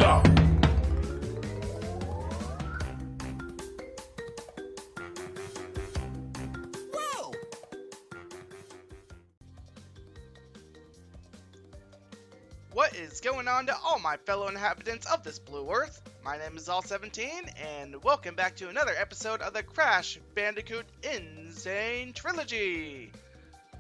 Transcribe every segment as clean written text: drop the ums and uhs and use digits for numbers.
go! Whoa! What is going on to all my fellow inhabitants of this blue earth? My name is Xaul17, and welcome back to another episode of the Crash Bandicoot N Sane Trilogy!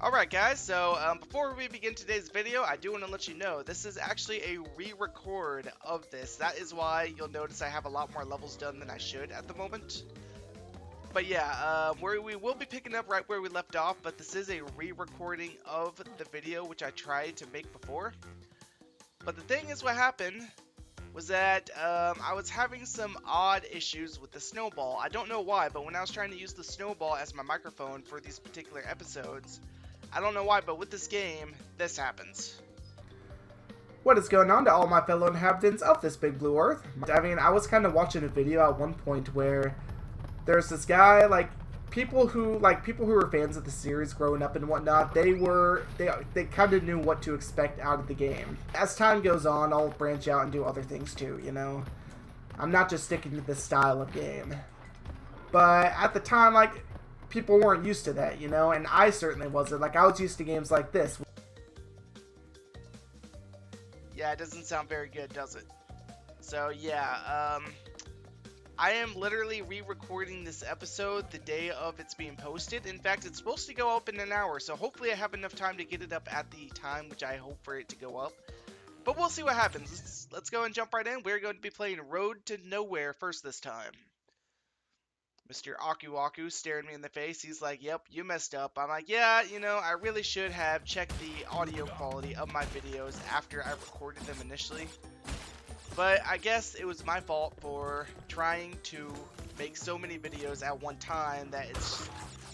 Alright guys, so before we begin today's video, I do want to let you know this is actually a re-record of this. That is why you'll notice I have a lot more levels done than I should at the moment. But yeah, we will be picking up right where we left off, but this is a re-recording of the video which I tried to make before. But the thing is, what happened was that I was having some odd issues with the snowball. I don't know why, but when I was trying to use the snowball as my microphone for these particular episodes, I don't know why, but with this game, this happens. What is going on to all my fellow inhabitants of this big blue earth? I mean, I was kind of watching a video at one point where there's this guy, like, people who were fans of the series growing up and whatnot, they kind of knew what to expect out of the game. As time goes on, I'll branch out and do other things too, you know? I'm not just sticking to this style of game. But at the time, like, people weren't used to that, you know? And I certainly wasn't. Like, I was used to games like this. Yeah, it doesn't sound very good, does it? So, yeah, I am literally re-recording this episode the day of it's being posted. In fact, it's supposed to go up in an hour, so hopefully I have enough time to get it up at the time which I hope for it to go up. But we'll see what happens. Let's go and jump right in. We're going to be playing Road to Nowhere first this time. Mr. Aku Aku staring me in the face. He's like, yep, you messed up. I'm like, yeah, you know, I really should have checked the audio quality of my videos after I recorded them initially. But I guess it was my fault for trying to make so many videos at one time that it's,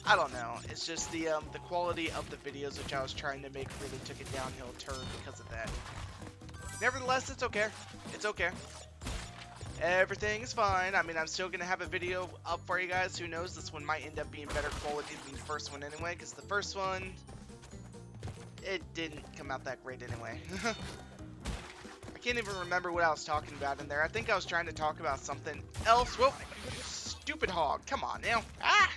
I don't know, it's just the quality of the videos which I was trying to make really took a downhill turn because of that. Nevertheless, it's okay. It's okay. Everything is fine. I mean, I'm still going to have a video up for you guys. Who knows? This one might end up being better quality than the first one anyway, because the first one, it didn't come out that great anyway. I can't even remember what I was talking about in there. I think I was trying to talk about something else. Whoa, stupid hog. Come on now. Ah!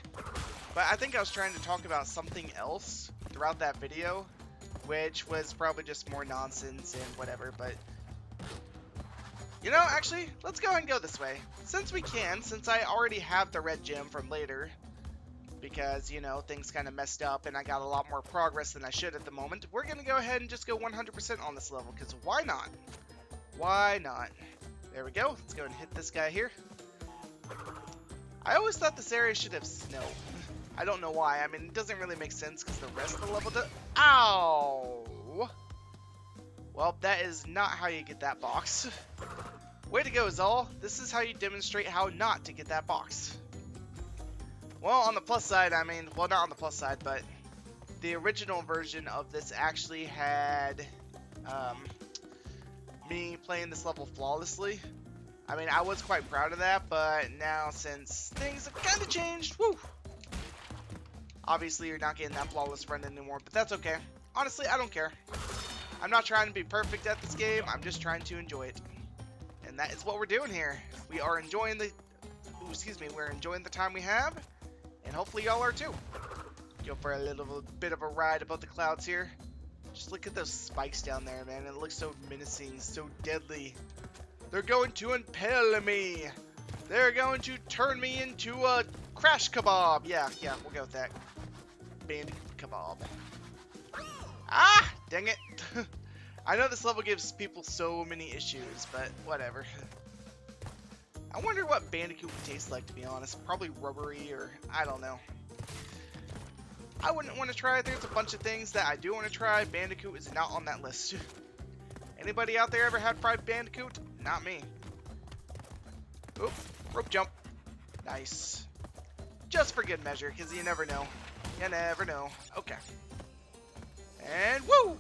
But I think I was trying to talk about something else throughout that video, which was probably just more nonsense and whatever, but you know, actually, let's go ahead and go this way. Since we can, since I already have the red gem from later, because, you know, things kind of messed up and I got a lot more progress than I should at the moment, we're going to go ahead and just go 100% on this level, because why not? Why not? There we go. Let's go and hit this guy here. I always thought this area should have snow. I don't know why. I mean, it doesn't really make sense because the rest of the level does. Ow! Well, that is not how you get that box. Way to go, Xaul. This is how you demonstrate how not to get that box. Well, on the plus side, I mean, well, not on the plus side, but the original version of this actually had me playing this level flawlessly. I mean, I was quite proud of that, but now since things have kind of changed, woo! Obviously, you're not getting that flawless run anymore, but that's okay. Honestly, I don't care. I'm not trying to be perfect at this game, I'm just trying to enjoy it. And that is what we're doing here. We are enjoying the, we're enjoying the time we have, and hopefully y'all are too. Go for a little bit of a ride above the clouds here. Just look at those spikes down there, man. It looks so menacing, so deadly. They're going to impale me. They're going to turn me into a crash kebab. Yeah, we'll go with that. Bandicoot kebab. Ah, dang it. I know this level gives people so many issues, but whatever. I wonder what Bandicoot would taste like, to be honest. Probably rubbery, or I don't know. I wouldn't want to try it. There's a bunch of things that I do want to try. Bandicoot is not on that list. Anybody out there ever had fried Bandicoot? Not me. Oop, rope jump. Nice. Just for good measure, because you never know. You never know. Okay. And woo!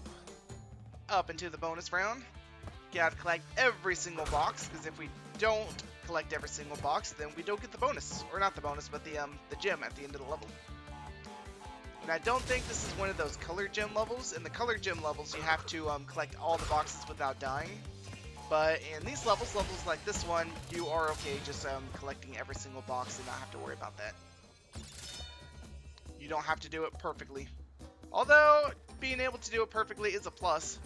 Up into the bonus round. Gotta collect every single box, because if we don't collect every single box, then we don't get the bonus. Or not the bonus, but the gem at the end of the level. And I don't think this is one of those color gem levels. In the color gem levels, you have to collect all the boxes without dying. But in these levels like this one, you are okay just collecting every single box and not have to worry about that. You don't have to do it perfectly. Although, being able to do it perfectly is a plus.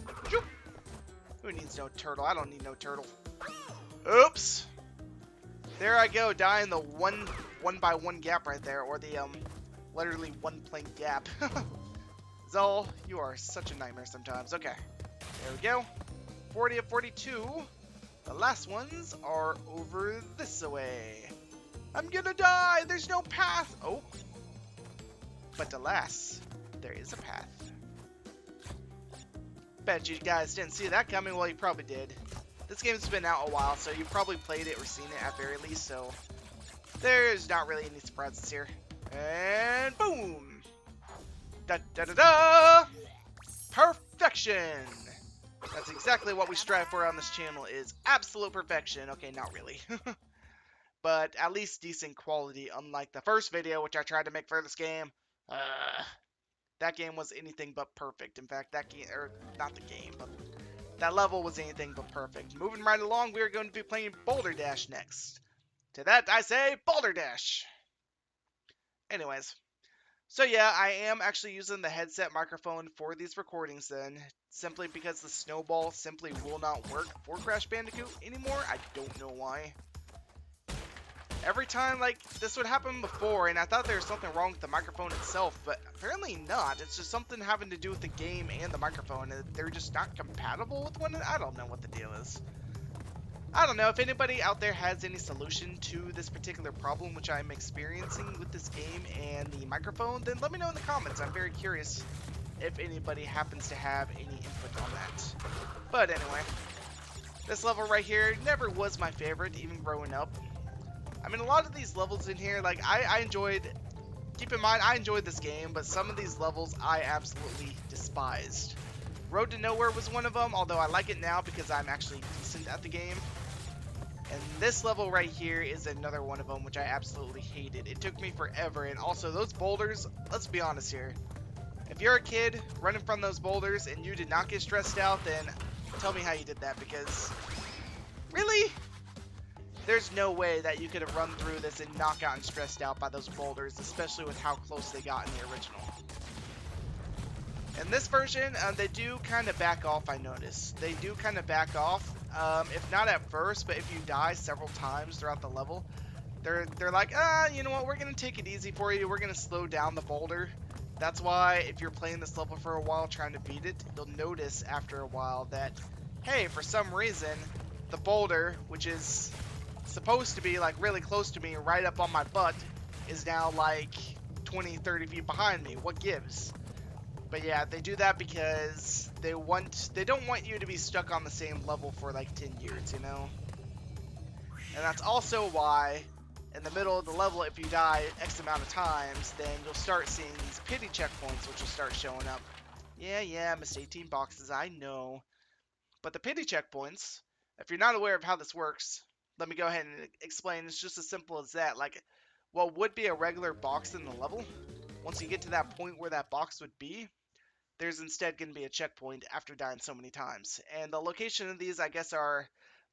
Who needs no turtle? I don't need no turtle. Oops! There I go, dying the one by one gap right there, or the literally one plank gap. Xaul, you are such a nightmare sometimes. Okay, there we go. 40 of 42. The last ones are over this way. I'm gonna die. There's no path. Oh, but alas, there is a path. Bet you guys didn't see that coming. Well, you probably did. This game's been out a while, so you probably played it or seen it at very least, so there's not really any surprises here. And boom! Da da da da! Perfection! That's exactly what we strive for on this channel, is absolute perfection. Okay, not really. But at least decent quality, unlike the first video, which I tried to make for this game. That game was anything but perfect. In fact, that game, or not the game, but that level was anything but perfect. Moving right along, we are going to be playing Boulder Dash next. To that, I say Boulder Dash. Anyways, so yeah, I am actually using the headset microphone for these recordings then, simply because the snowball simply will not work for Crash Bandicoot anymore. I don't know why. Every time, like, this would happen before, and I thought there was something wrong with the microphone itself, but apparently not. It's just something having to do with the game and the microphone, and they're just not compatible with one another. I don't know what the deal is. I don't know. If anybody out there has any solution to this particular problem, which I'm experiencing with this game and the microphone, then let me know in the comments. I'm very curious if anybody happens to have any input on that. But anyway, this level right here never was my favorite, even growing up. I mean, a lot of these levels in here, like, I enjoyed, keep in mind, I enjoyed this game, but some of these levels I absolutely despised. Road to Nowhere was one of them, although I like it now because I'm actually decent at the game. And this level right here is another one of them, which I absolutely hated. It took me forever, and also those boulders, let's be honest here. If you're a kid running from those boulders and you did not get stressed out, then tell me how you did that, because, really? There's no way that you could have run through this and not gotten stressed out by those boulders, especially with how close they got in the original. In this version, they do kind of back off, I noticed. They do kind of back off, if not at first, but if you die several times throughout the level, they're like, you know what, we're going to take it easy for you, we're going to slow down the boulder. That's why, if you're playing this level for a while trying to beat it, you'll notice after a while that, hey, for some reason, the boulder, which is supposed to be like really close to me, right up on my butt, is now like 20-30 feet behind me. What gives? But yeah, they do that because they don't want you to be stuck on the same level for like 10 years, you know? And that's also why in the middle of the level, if you die X amount of times, then you'll start seeing these pity checkpoints, which will start showing up. Yeah, I missed 18 boxes, I know. But the pity checkpoints, if you're not aware of how this works, let me go ahead and explain. It's just as simple as that. Like, what would be a regular box in the level, once you get to that point where that box would be, there's instead going to be a checkpoint after dying so many times. And the location of these, I guess,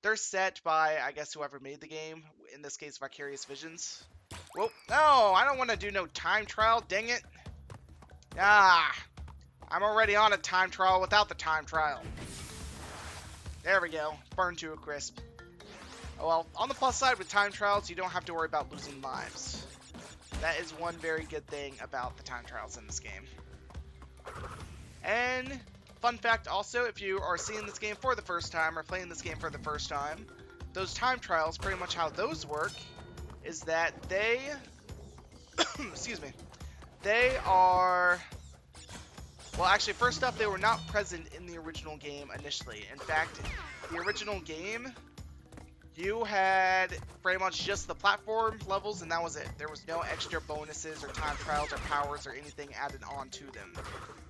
they're set by, I guess, whoever made the game. In this case, Vicarious Visions. Whoa, no, I don't want to do no time trial, dang it. I'm already on a time trial without the time trial. There we go, burned to a crisp. Well, on the plus side with time trials, you don't have to worry about losing lives. That is one very good thing about the time trials in this game. And fun fact also, if you are seeing this game for the first time or playing this game for the first time, those time trials, pretty much how those work is that they, excuse me, they are, well, actually, first up, they were not present in the original game initially. In fact, the original game, you had pretty much just the platform levels, and that was it. There was no extra bonuses or time trials or powers or anything added on to them.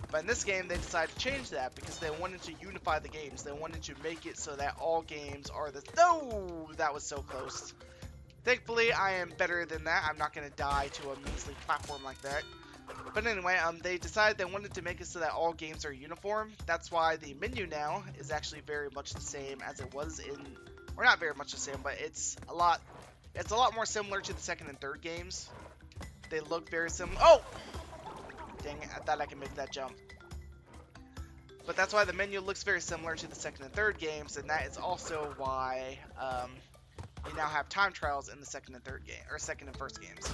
But in this game, they decided to change that because they wanted to unify the games. They wanted to make it so that all games are the... No! That was so close. Thankfully, I am better than that. I'm not going to die to a measly platform like that. But anyway, they decided they wanted to make it so that all games are uniform. That's why the menu now is actually very much the same as it was in, or not very much the same, but it's a lot more similar to the second and third games. They look very similar. Oh! Dang it, I thought I could make that jump. But that's why the menu looks very similar to the second and third games, and that is also why you now have time trials in the second and third game, or second and first games.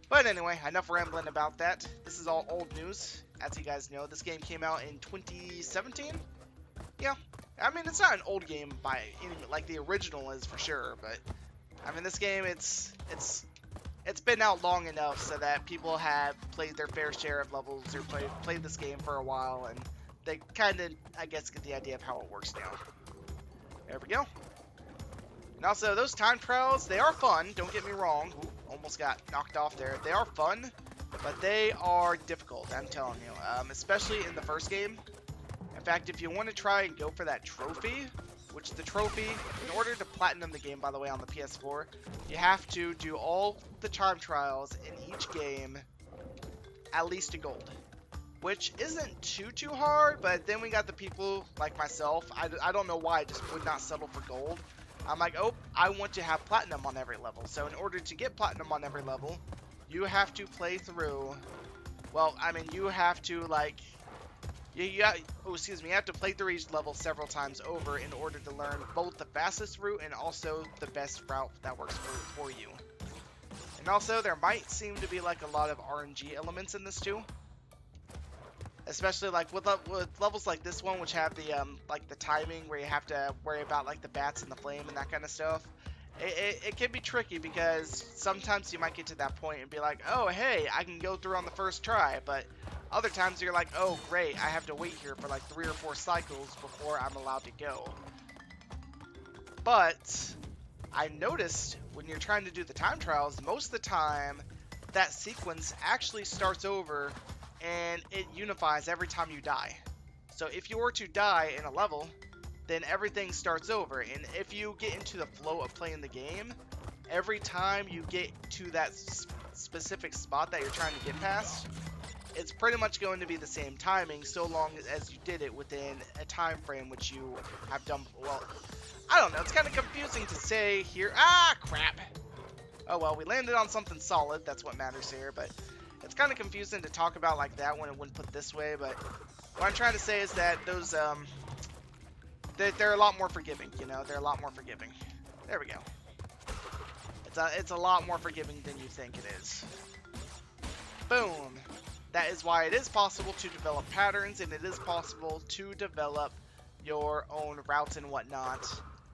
But anyway, enough rambling about that. This is all old news. As you guys know, this game came out in 2017. Yeah, I mean, it's not an old game by any, like the original is for sure, but I mean, this game, it's been out long enough so that people have played their fair share of levels or played this game for a while, and they kind of, I guess, get the idea of how it works now. There we go. And also, those time trials, they are fun, don't get me wrong. Ooh, almost got knocked off there. They are fun, but they are difficult, I'm telling you. Especially in the first game. In fact, if you want to try and go for that trophy, which the trophy, in order to platinum the game, by the way, on the PS4, you have to do all the time trials in each game, at least a gold. Which isn't too hard, but then we got the people like myself. I don't know why I just would not settle for gold. I'm like, oh, I want to have platinum on every level. So in order to get platinum on every level, you have to play through, well, I mean, you have to, like, you have to play through each level several times over in order to learn both the fastest route and also the best route that works for you. And also, there might seem to be, like, a lot of RNG elements in this, too. Especially like with levels like this one, which have the like the timing where you have to worry about like the bats and the flame and that kind of stuff. It can be tricky because sometimes you might get to that point and be like, oh hey, I can go through on the first try, but other times you're like, oh great, I have to wait here for like 3 or 4 cycles before I'm allowed to go. But I noticed when you're trying to do the time trials, most of the time that sequence actually starts over and it unifies every time you die. So if you were to die in a level, then everything starts over. And if you get into the flow of playing the game, every time you get to that specific spot that you're trying to get past, it's pretty much going to be the same timing, so long as you did it within a time frame which you have done. Well, I don't know, it's kind of confusing to say here. Ah, crap. Oh well, we landed on something solid, that's what matters here, but it's kind of confusing to talk about like that when it wouldn't put this way, but what I'm trying to say is that those, they're a lot more forgiving, you know, they're a lot more forgiving. There we go. It's a lot more forgiving than you think it is. Boom. That is why it is possible to develop patterns, and it is possible to develop your own routes and whatnot,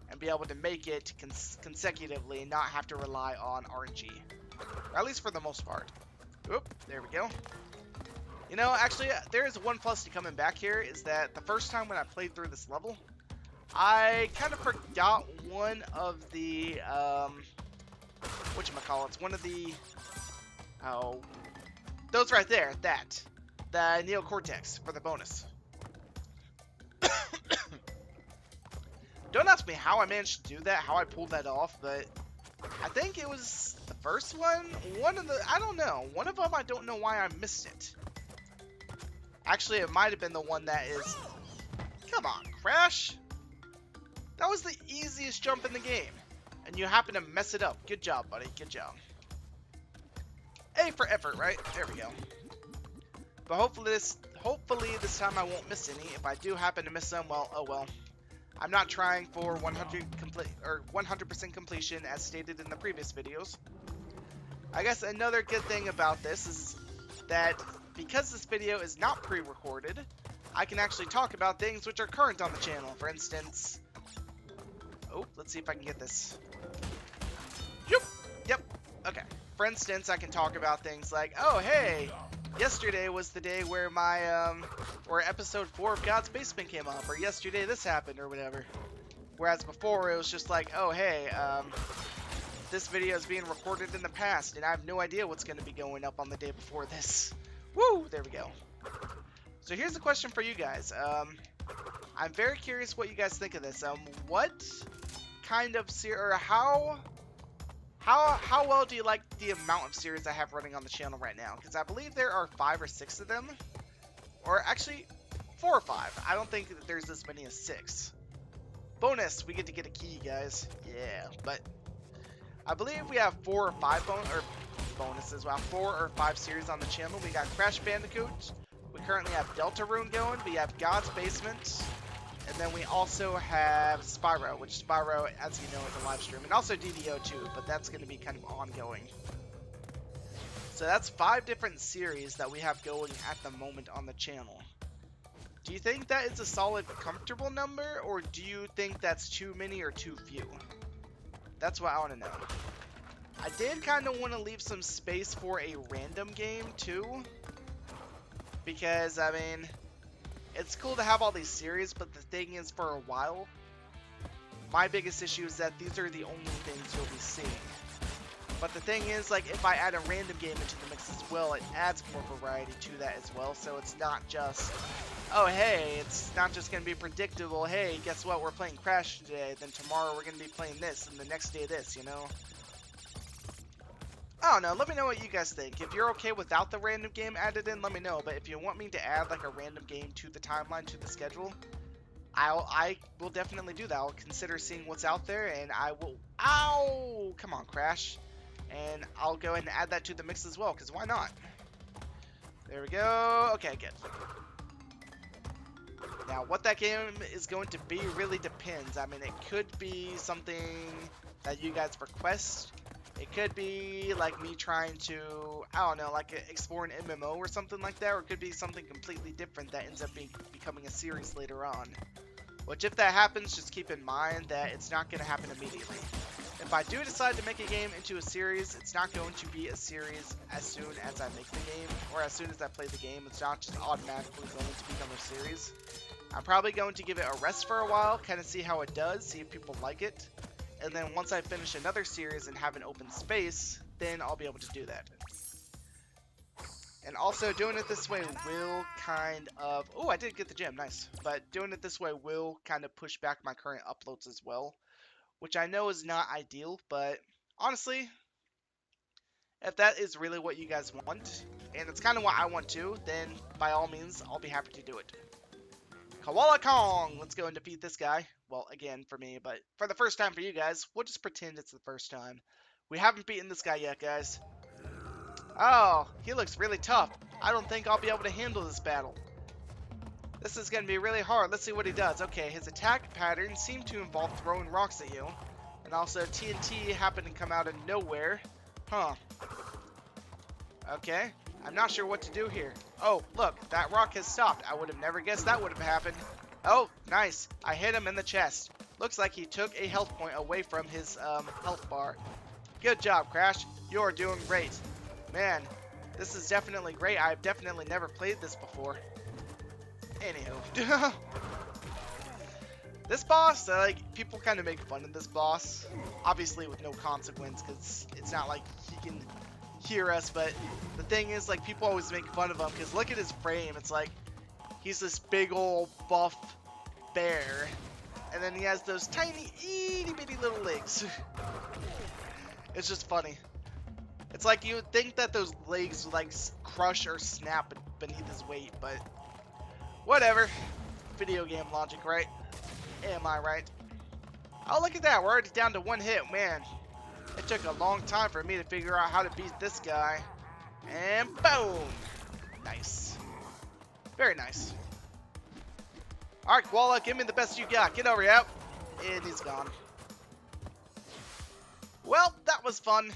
and be able to make it consecutively and not have to rely on RNG. Or at least for the most part. Oop, there we go. You know, actually, there is one plus to coming back here, is that the first time when I played through this level, I kind of forgot one of the, whatchamacallits, one of the, oh, those right there, that, the neocortex for the bonus. Don't ask me how I managed to do that, how I pulled that off, but I think it was the first one, I don't know, one of them, I don't know why I missed it. Actually, it might have been the one that is, come on, Crash. That was the easiest jump in the game, and you happen to mess it up. Good job, buddy, good job. A for effort, right? There we go. But hopefully this time I won't miss any. If I do happen to miss some, well, oh well. I'm not trying for 100% completion as stated in the previous videos. I guess another good thing about this is that because this video is not pre-recorded, I can actually talk about things which are current on the channel. For instance, oh, let's see if I can get this. Yep, okay. For instance, I can talk about things like, oh hey, yesterday was the day where my, where episode 4 of God's Basement came up, or yesterday this happened, or whatever. Whereas before, it was just like, oh, hey, this video is being recorded in the past, and I have no idea what's going to be going up on the day before this. Woo! There we go. So here's a question for you guys. I'm very curious what you guys think of this. What kind of, or how How well do you like the amount of series I have running on the channel right now? Because I believe there are 5 or 6 of them. Or actually, 4 or 5. I don't think that there's as many as 6. Bonus, we get to get a key, guys. Yeah, but I believe we have 4 or 5 bonuses. Well, 4 or 5 series on the channel. We got Crash Bandicoot. We currently have Deltarune going. We have God's Basement. And then we also have Spyro, which Spyro, as you know, is a live stream. And also DDO too, but that's going to be kind of ongoing. So that's 5 different series that we have going at the moment on the channel. Do you think that is a solid, comfortable number, or do you think that's too many or too few? That's what I want to know. I did kind of want to leave some space for a random game too. Because, I mean, it's cool to have all these series, but the thing is, for a while, my biggest issue is that these are the only things you'll be seeing. But the thing is, like, if I add a random game into the mix as well, it adds more variety to that as well. So it's not just, oh, hey, it's not just going to be predictable. Hey, guess what? We're playing Crash today. Then tomorrow we're going to be playing this, and the next day this, you know? I don't know. Let me know what you guys think. If you're okay without the random game added in, let me know. But if you want me to add, like, a random game to the timeline, to the schedule, I will definitely do that. I'll consider seeing what's out there, and I will... Ow! Come on, Crash. And I'll go ahead and add that to the mix as well, because why not? There we go. Okay, good. Now, what that game is going to be really depends. I mean, it could be something that you guys request. It could be like me trying to, I don't know, like explore an MMO or something like that. Or it could be something completely different that ends up becoming a series later on. Which, if that happens, just keep in mind that it's not going to happen immediately. If I do decide to make a game into a series, it's not going to be a series as soon as I make the game, or as soon as I play the game. It's not just automatically going to become a series. I'm probably going to give it a rest for a while, kind of see how it does, see if people like it. And then once I finish another series and have an open space, then I'll be able to do that. And also, doing it this way will kind of... Oh, I did get the gem, nice. But doing it this way will kind of push back my current uploads as well. Which I know is not ideal, but honestly, if that is really what you guys want, and it's kind of what I want too, then by all means, I'll be happy to do it. Koala Kong! Let's go and defeat this guy. Well, again, for me, but for the first time for you guys, we'll just pretend it's the first time. We haven't beaten this guy yet, guys. Oh, he looks really tough. I don't think I'll be able to handle this battle. This is going to be really hard. Let's see what he does. Okay, his attack patterns seem to involve throwing rocks at you. And also TNT happened to come out of nowhere. Huh. Okay. I'm not sure what to do here. Oh, look. That rock has stopped. I would have never guessed that would have happened. Oh, nice. I hit him in the chest. Looks like he took a health point away from his health bar. Good job, Crash. You're doing great. Man, this is definitely great. I've definitely never played this before. Anywho. This boss, like, people kind of make fun of this boss. Obviously with no consequence, because it's not like he can hear us, but the thing is, like, people always make fun of him, because look at his frame. It's like, he's this big old buff bear, and then he has those tiny, itty-bitty little legs. It's just funny. It's like you would think that those legs would, like, crush or snap beneath his weight, but... whatever. Video game logic, right? Am I right? Oh, look at that. We're already down to 1 hit. Man, it took a long time for me to figure out how to beat this guy. And boom! Nice. Very nice. Alright, Koala, give me the best you got. Get over here. And he's gone. Well, that was fun.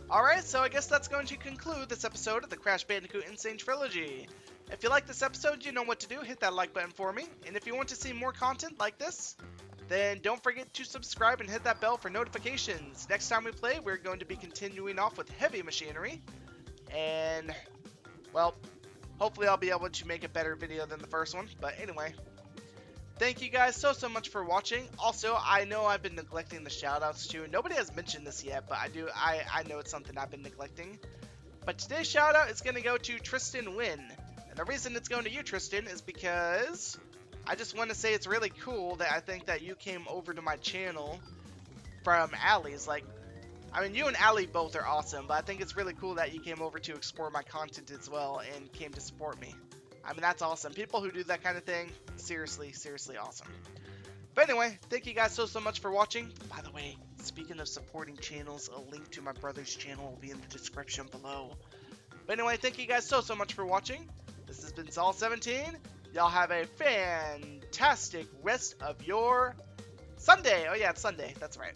Alright, so I guess that's going to conclude this episode of the Crash Bandicoot N Sane Trilogy. If you like this episode, you know what to do. Hit that like button for me. And if you want to see more content like this, then don't forget to subscribe and hit that bell for notifications. Next time we play, we're going to be continuing off with Heavy Machinery. And, well, hopefully I'll be able to make a better video than the first one. But anyway, thank you guys so much for watching. Also, I know I've been neglecting the shoutouts too. Nobody has mentioned this yet, but I know it's something I've been neglecting. But today's shoutout is going to go to Tristan Wynn. And the reason it's going to you, Tristan, is because I just want to say it's really cool that I think that you came over to my channel from Allie's. Like, I mean, you and Allie both are awesome, but I think it's really cool that you came over to explore my content as well and came to support me. I mean, that's awesome. People who do that kind of thing, seriously, seriously awesome. But anyway, thank you guys so much for watching. By the way, speaking of supporting channels, a link to my brother's channel will be in the description below. But anyway, thank you guys so much for watching. This has been Xaul17. Y'all have a fantastic rest of your Sunday. Oh yeah, it's Sunday. That's right.